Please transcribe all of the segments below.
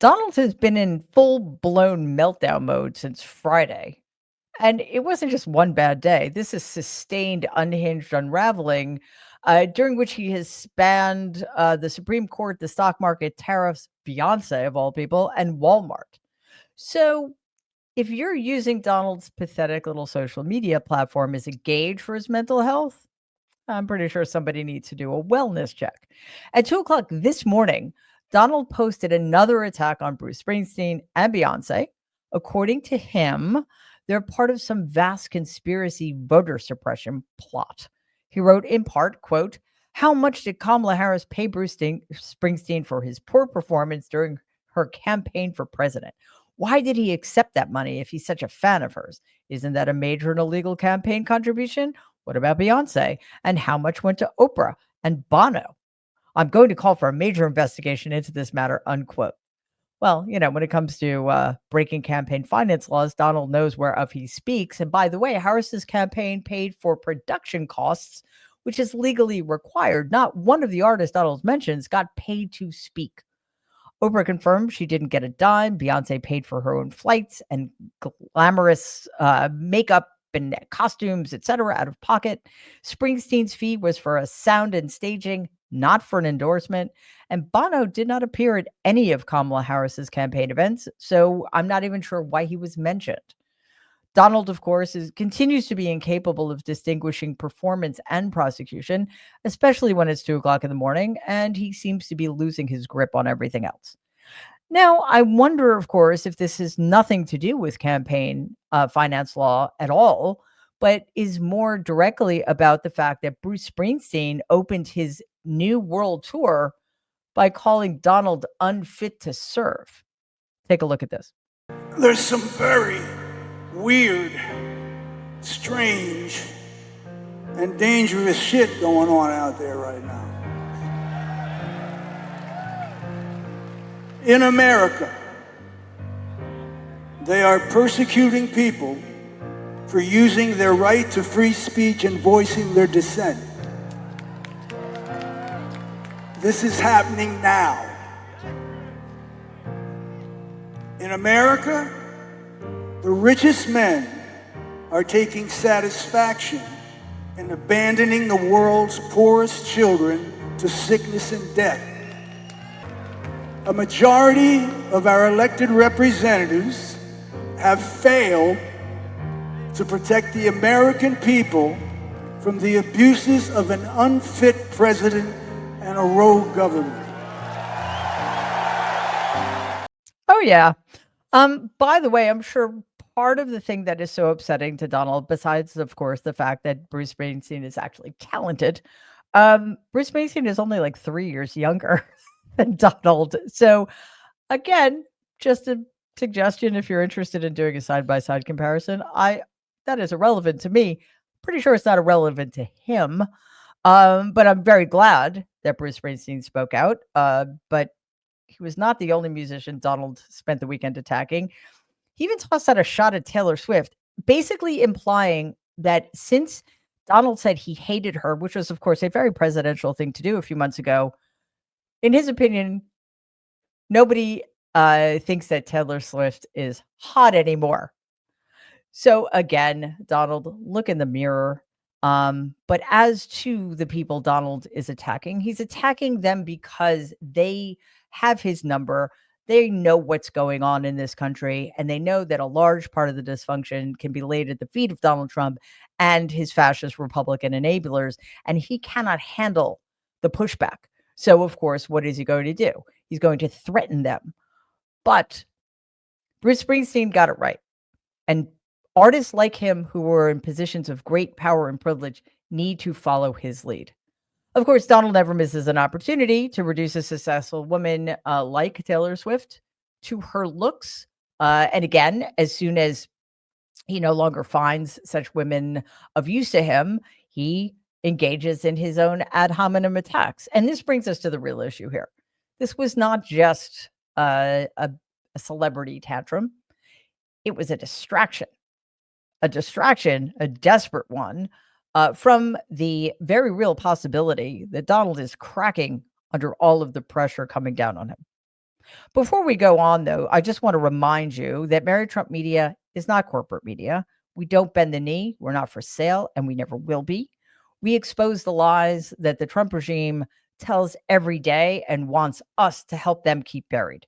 Donald has been in full blown meltdown mode since Friday. And it wasn't just one bad day. This is sustained, unhinged unraveling, during which he has spanned the Supreme Court, the stock market, tariffs, Beyonce, of all people, and Walmart. So, if you're using Donald's pathetic little social media platform as a gauge for his mental health, I'm pretty sure somebody needs to do a wellness check. At 2 o'clock this morning, Donald posted another attack on Bruce Springsteen and Beyonce. According to him, they're part of some vast conspiracy voter suppression plot. He wrote in part, quote, "How much did Kamala Harris pay Springsteen for his poor performance during her campaign for president? Why did he accept that money if he's such a fan of hers? Isn't that a major and illegal campaign contribution? What about Beyonce? And how much went to Oprah and Bono? I'm going to call for a major investigation into this matter," unquote. Well, when it comes to breaking campaign finance laws, Donald knows whereof he speaks. And by the way, Harris's campaign paid for production costs, which is legally required. Not one of the artists Donald mentions got paid to speak. Oprah confirmed she didn't get a dime. Beyonce paid for her own flights and glamorous makeup and costumes, etc., out of pocket. Springsteen's fee was for a sound and staging, not for an endorsement. And Bono did not appear at any of Kamala Harris's campaign events, so I'm not even sure why he was mentioned. Donald, of course, continues to be incapable of distinguishing performance and prosecution, especially when it's 2 o'clock in the morning, and he seems to be losing his grip on everything else. Now, I wonder, of course, if this has nothing to do with campaign finance law at all, but is more directly about the fact that Bruce Springsteen opened his new world tour by calling Donald unfit to serve. Take a look at this. There's some very weird, strange, and dangerous shit going on out there right now. In America, they are persecuting people for using their right to free speech and voicing their dissent. This is happening now. In America, the richest men are taking satisfaction in abandoning the world's poorest children to sickness and death. A majority of our elected representatives have failed to protect the American people from the abuses of an unfit president and a rogue government. Oh, yeah. By the way, I'm sure part of the thing that is so upsetting to Donald, besides, of course, the fact that Bruce Springsteen is actually talented, Bruce Springsteen is only like 3 years younger than Donald. So, again, just a suggestion if you're interested in doing a side-by-side comparison. That is irrelevant to me. Pretty sure it's not irrelevant to him. But I'm very glad that Bruce Springsteen spoke out. But he was not the only musician Donald spent the weekend attacking. He even tossed out a shot at Taylor Swift, basically implying that since Donald said he hated her, which was, of course, a very presidential thing to do a few months ago, in his opinion, nobody thinks that Taylor Swift is hot anymore. So again, Donald, look in the mirror. But as to the people Donald is attacking, he's attacking them because they have his number. They know what's going on in this country, and they know that a large part of the dysfunction can be laid at the feet of Donald Trump and his fascist Republican enablers, and he cannot handle the pushback. So, of course, what is he going to do? He's going to threaten them. But Bruce Springsteen got it right. And artists like him who are in positions of great power and privilege need to follow his lead. Of course, Donald never misses an opportunity to reduce a successful woman like Taylor Swift to her looks. And again, as soon as he no longer finds such women of use to him, he engages in his own ad hominem attacks. And this brings us to the real issue here. This was not just a celebrity tantrum. It was a distraction, a desperate one, from the very real possibility that Donald is cracking under all of the pressure coming down on him. Before we go on, though, I just want to remind you that Mary Trump Media is not corporate media. We don't bend the knee. We're not for sale, and we never will be. We expose the lies that the Trump regime tells every day and wants us to help them keep buried,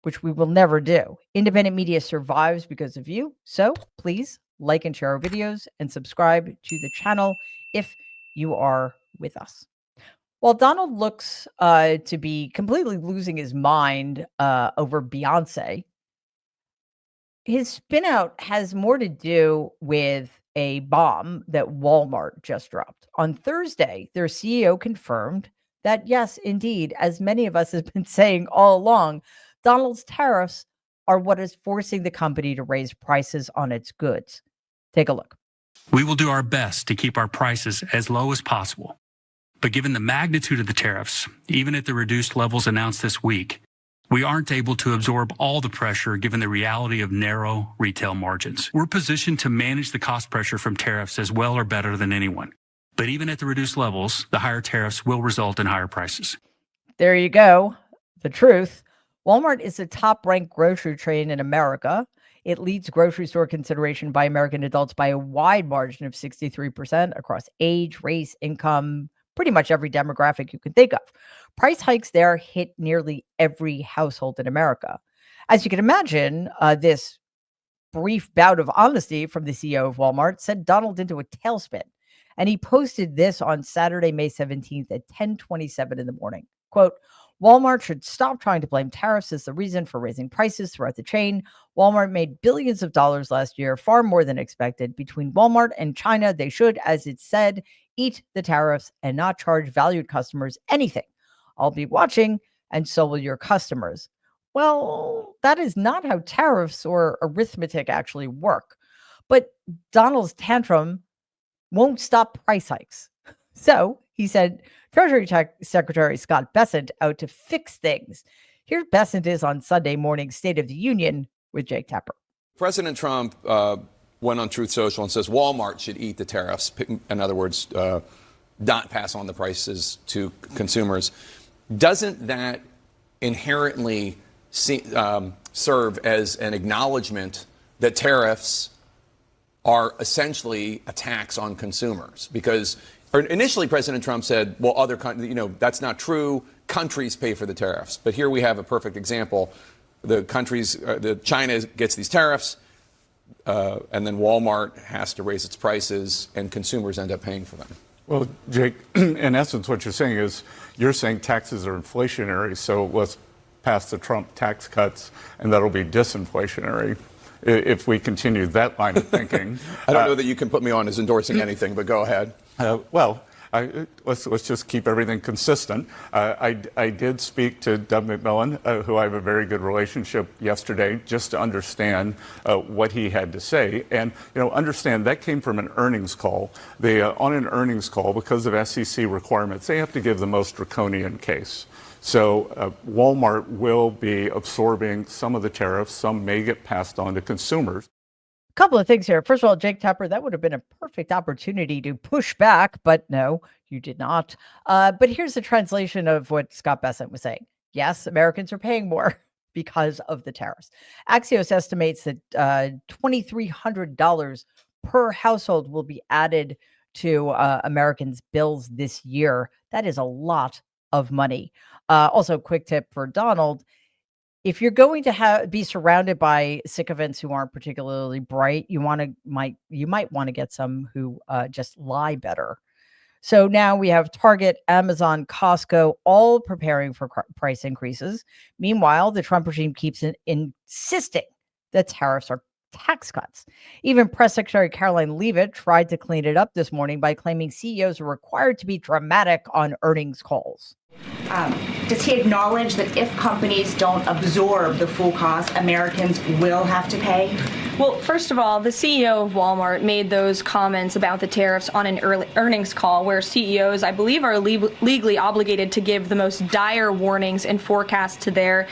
which we will never do. Independent media survives because of you. So please like and share our videos and subscribe to the channel if you are with us. While Donald looks to be completely losing his mind over Beyonce, his spin out has more to do with a bomb that Walmart just dropped. On Thursday, their CEO confirmed that, yes, indeed, as many of us have been saying all along, Donald's tariffs are what is forcing the company to raise prices on its goods. Take a look. We will do our best to keep our prices as low as possible. But given the magnitude of the tariffs, even at the reduced levels announced this week, we aren't able to absorb all the pressure given the reality of narrow retail margins. We're positioned to manage the cost pressure from tariffs as well or better than anyone. But even at the reduced levels, the higher tariffs will result in higher prices. There you go. The truth. Walmart is the top-ranked grocery chain in America. It leads grocery store consideration by American adults by a wide margin of 63% across age, race, income, pretty much every demographic you can think of. Price hikes there hit nearly every household in America. As you can imagine, this brief bout of honesty from the CEO of Walmart sent Donald into a tailspin. And he posted this on Saturday, May 17th at 10:27 in the morning. Quote, Walmart should stop trying to blame tariffs as the reason for raising prices throughout the chain. Walmart made billions of dollars last year, far more than expected. Between Walmart and China, they should, as it said, eat the tariffs and not charge valued customers anything. I'll be watching, and so will your customers. Well, that is not how tariffs or arithmetic actually work. But Donald's tantrum won't stop price hikes. So he said Treasury Secretary Scott Bessent out to fix things. Here Bessent is on Sunday morning State of the Union with Jake Tapper. President Trump went on Truth Social and says Walmart should eat the tariffs. In other words, not pass on the prices to consumers. Doesn't that inherently serve as an acknowledgement that tariffs are essentially a tax on consumers? Because initially President Trump said, well, other countries, that's not true. Countries pay for the tariffs. But here we have a perfect example. China gets these tariffs, and then Walmart has to raise its prices, and consumers end up paying for them. Well, Jake, in essence, what you're saying is you're saying taxes are inflationary, so let's pass the Trump tax cuts, and that'll be disinflationary if we continue that line of thinking. I don't know that you can put me on as endorsing anything, but go ahead. Let's just keep everything consistent. I did speak to Doug McMillan, who I have a very good relationship, yesterday, just to understand what he had to say. And, understand that came from an earnings call. On an earnings call, because of SEC requirements, they have to give the most draconian case. So Walmart will be absorbing some of the tariffs. Some may get passed on to consumers. A couple of things here. First of all, Jake Tapper, that would have been a perfect opportunity to push back, but no, you did not. But here's the translation of what Scott Bessent was saying. Yes, Americans are paying more because of the tariffs. Axios estimates that $2,300 per household will be added to Americans' bills this year. That is a lot of money. Also, quick tip for Donald. If you're going to be surrounded by sycophants who aren't particularly bright, you might want to get some who just lie better. So now we have Target, Amazon, Costco, all preparing for price increases. Meanwhile, the Trump regime keeps insisting that tariffs are tax cuts. Even Press Secretary Caroline Leavitt tried to clean it up this morning by claiming CEOs are required to be dramatic on earnings calls. Does he acknowledge that if companies don't absorb the full cost, Americans will have to pay? Well, first of all, the CEO of Walmart made those comments about the tariffs on an earnings call where CEOs, I believe, are legally obligated to give the most dire warnings and forecasts to their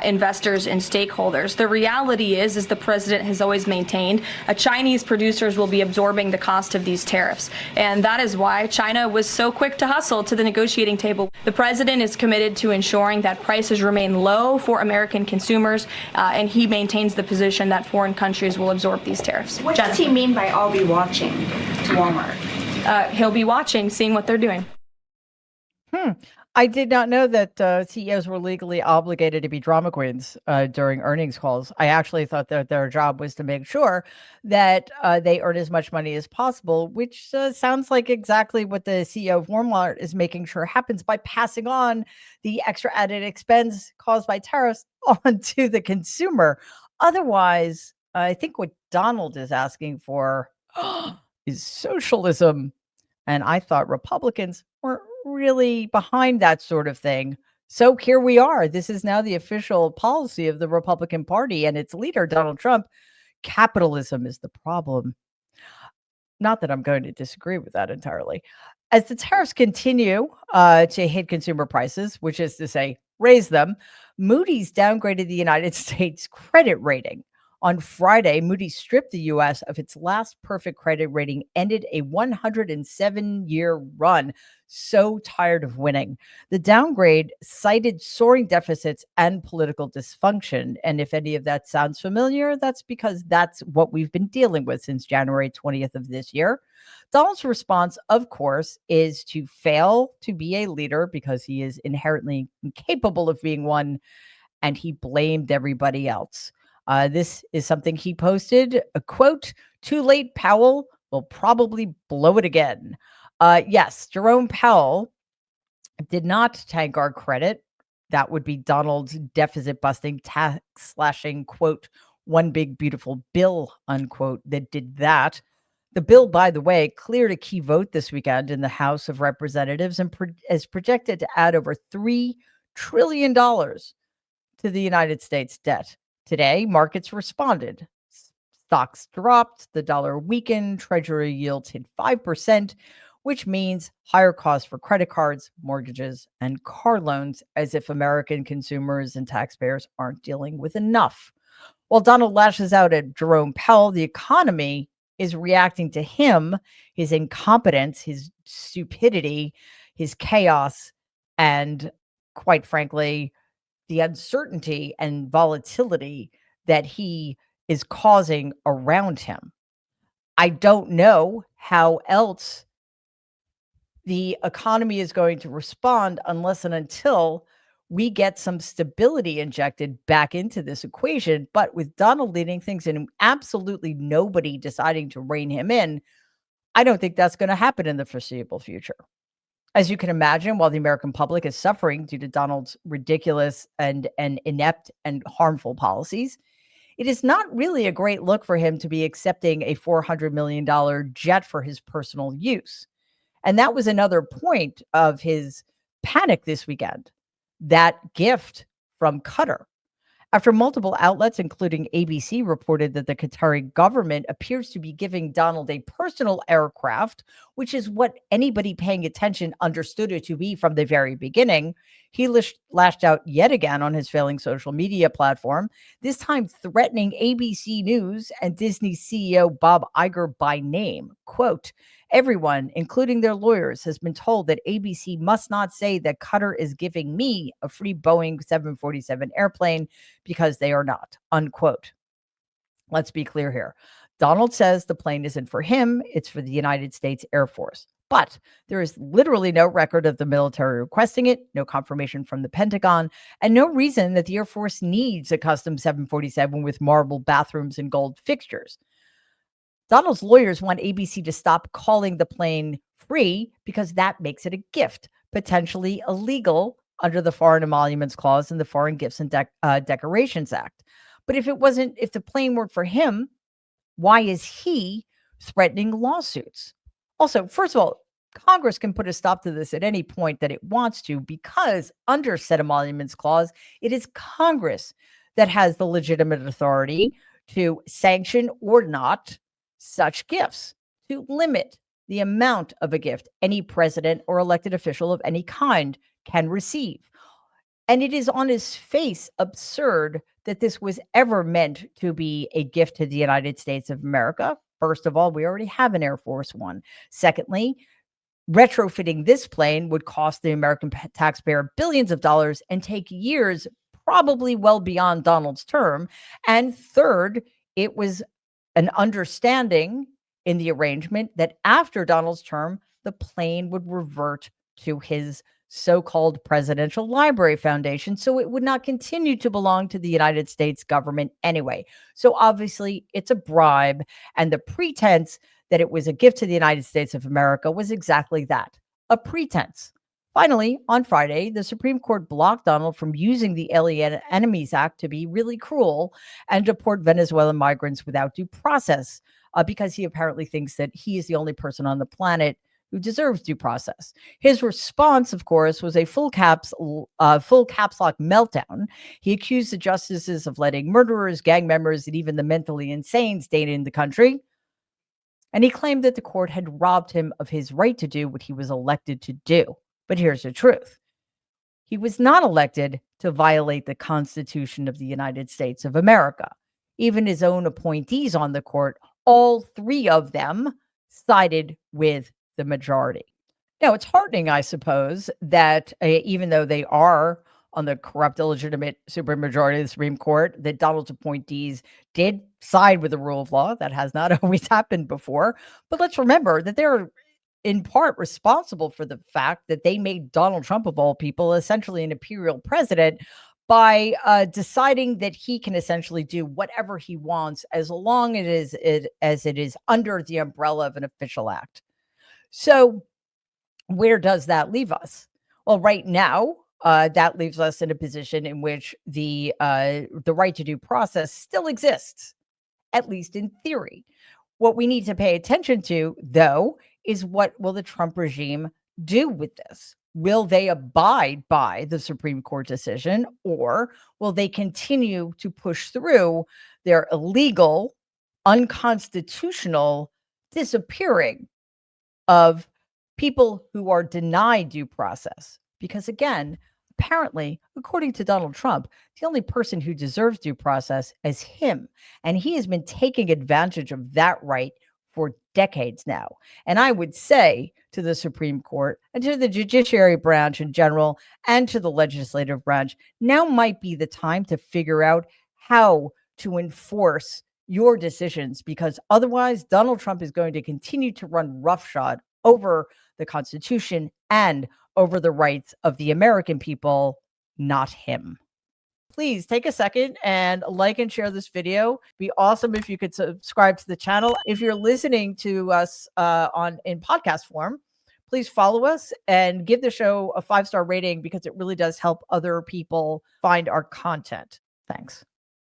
investors and stakeholders. The reality is, as the president has always maintained, Chinese producers will be absorbing the cost of these tariffs. And that is why China was so quick to hustle to the negotiating table. The president is committed to ensuring that prices remain low for American consumers, and he maintains the position that foreign countries will absorb these tariffs. What does he mean by "I'll be watching" to Walmart? He'll be watching, seeing what they're doing. I did not know that CEOs were legally obligated to be drama queens during earnings calls. I actually thought that their job was to make sure that they earn as much money as possible, which sounds like exactly what the CEO of Walmart is making sure happens by passing on the extra added expense caused by tariffs onto the consumer. Otherwise, I think what Donald is asking for is socialism. And I thought Republicans weren't really behind that sort of thing. So here we are. This is now the official policy of the Republican Party and its leader, Donald Trump. Capitalism is the problem. Not that I'm going to disagree with that entirely. As the tariffs continue to hit consumer prices, which is to say, raise them, Moody's downgraded the United States credit rating. On Friday, Moody's stripped the U.S. of its last perfect credit rating, ended a 107-year run. So tired of winning. The downgrade cited soaring deficits and political dysfunction. And if any of that sounds familiar, that's because that's what we've been dealing with since January 20th of this year. Donald's response, of course, is to fail to be a leader because he is inherently incapable of being one, and he blamed everybody else. This is something he posted, a quote, "Too late, Powell will probably blow it again." Yes, Jerome Powell did not tank our credit. That would be Donald's deficit busting, tax slashing, quote, "one big beautiful bill," unquote, that did that. The bill, by the way, cleared a key vote this weekend in the House of Representatives and is projected to add over $3 trillion to the United States debt. Today, markets responded. Stocks dropped, the dollar weakened, Treasury yields hit 5%, which means higher costs for credit cards, mortgages, and car loans, as if American consumers and taxpayers aren't dealing with enough. While Donald lashes out at Jerome Powell, the economy is reacting to him, his incompetence, his stupidity, his chaos, and quite frankly, the uncertainty and volatility that he is causing around him. I don't know how else the economy is going to respond unless and until we get some stability injected back into this equation. But with Donald leading things and absolutely nobody deciding to rein him in, I don't think that's going to happen in the foreseeable future. As you can imagine, while the American public is suffering due to Donald's ridiculous and inept and harmful policies, it is not really a great look for him to be accepting a $400 million jet for his personal use. And that was another point of his panic this weekend, that gift from Qatar. After multiple outlets, including ABC, reported that the Qatari government appears to be giving Donald a personal aircraft, which is what anybody paying attention understood it to be from the very beginning, he lashed out yet again on his failing social media platform, this time threatening ABC News and Disney CEO Bob Iger by name. Quote, "Everyone, including their lawyers, has been told that ABC must not say that Qatar is giving me a free Boeing 747 airplane because they are not," unquote. Let's be clear here. Donald says the plane isn't for him, it's for the United States Air Force. But there is literally no record of the military requesting it, no confirmation from the Pentagon, and no reason that the Air Force needs a custom 747 with marble bathrooms and gold fixtures. Donald's lawyers want ABC to stop calling the plane free because that makes it a gift, potentially illegal under the Foreign Emoluments Clause in the Foreign Gifts and Decorations Act. But if the plane weren't for him, why is he threatening lawsuits? Also, first of all, Congress can put a stop to this at any point that it wants to, because under said Emoluments Clause, it is Congress that has the legitimate authority to sanction or not such gifts, to limit the amount of a gift any president or elected official of any kind can receive. And it is on its face absurd that this was ever meant to be a gift to the United States of America. First of all, we already have an Air Force One. Secondly, Retrofitting this plane would cost the American taxpayer billions of dollars and take years, probably well beyond Donald's term. And third, it was an understanding in the arrangement that after Donald's term, the plane would revert to his so-called Presidential Library Foundation, so it would not continue to belong to the United States government anyway. So obviously, it's a bribe, and the pretense that it was a gift to the United States of America was exactly that, a pretense. Finally, on Friday, the Supreme Court blocked Donald from using the Alien Enemies Act to be really cruel and deport Venezuelan migrants without due process, because he apparently thinks that he is the only person on the planet who deserves due process. His response, of course, was a full caps lock meltdown. He accused the justices of letting murderers, gang members, and even the mentally insane stay in the country. And he claimed that the court had robbed him of his right to do what he was elected to do. But here's the truth. He was not elected to violate the Constitution of the United States of America. Even his own appointees on the court, all three of them, sided with the majority. Now, it's heartening, I suppose, that even though they are on the corrupt, illegitimate supermajority of the Supreme Court, that Donald's appointees did side with the rule of law. That has not always happened before. But let's remember that they're in part responsible for the fact that they made Donald Trump, of all people, essentially an imperial president by deciding that he can essentially do whatever he wants as long as it is under the umbrella of an official act. So where does that leave us? Well, right now, that leaves us in a position in which the right to due process still exists, at least in theory. What we need to pay attention to, though, is what will the Trump regime do with this? Will they abide by the Supreme Court decision, or will they continue to push through their illegal, unconstitutional disappearing of people who are denied due process? Because again, apparently, according to Donald Trump, the only person who deserves due process is him. And he has been taking advantage of that right for decades now. And I would say to the Supreme Court and to the judiciary branch in general and to the legislative branch, now might be the time to figure out how to enforce your decisions, because otherwise Donald Trump is going to continue to run roughshod over the Constitution and over the rights of the American people, not him. Please take a second and like and share this video. It'd be awesome if you could subscribe to the channel. If you're listening to us in podcast form, please follow us and give the show a 5-star rating, because it really does help other people find our content. Thanks.